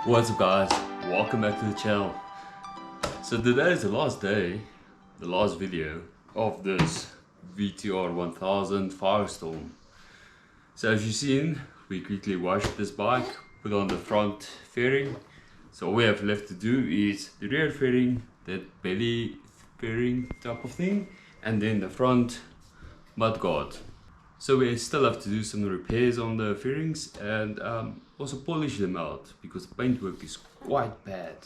What's up guys, welcome back to the channel. So today is the last day, the last video of this VTR 1000 Firestorm. So as you've seen, we quickly washed this bike, put on the front fairing. So all we have left to do is the rear fairing, that belly fairing type of thing, and then the front mudguard. So we still have to do some repairs on the fairings and also polish them out because the paintwork is quite bad.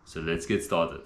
So let's get started.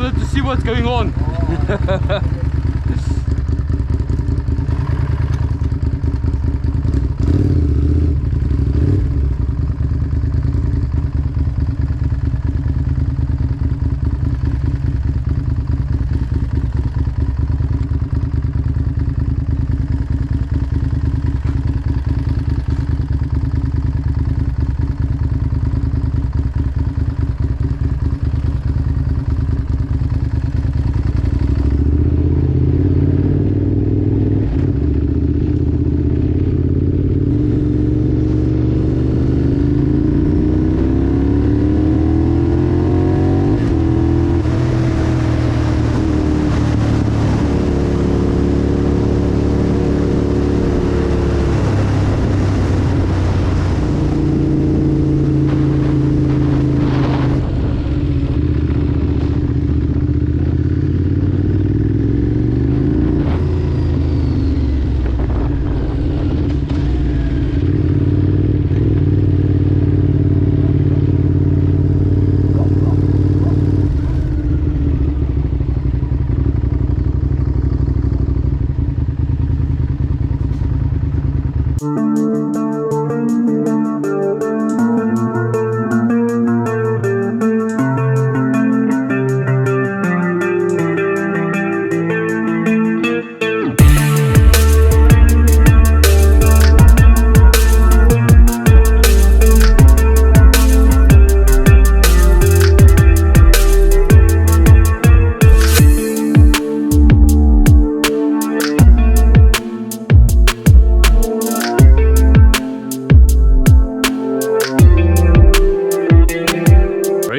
wanted to see what's going on.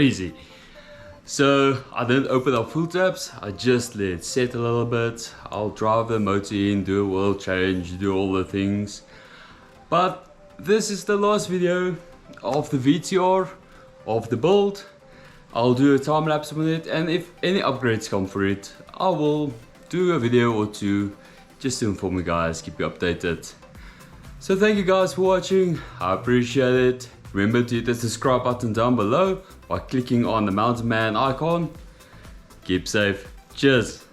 Crazy. So I didn't open up full tabs, I just let it set a little bit. I'll drive the motor in, do a oil change, do all the things. But this is the last video of the VTR, of the build. I'll do a time lapse on it, and if any upgrades come for it, I will do a video or two just to inform you guys, keep you updated. So thank you guys for watching, I appreciate it. Remember to hit the subscribe button down below by clicking on the mountain man icon. Keep safe, cheers.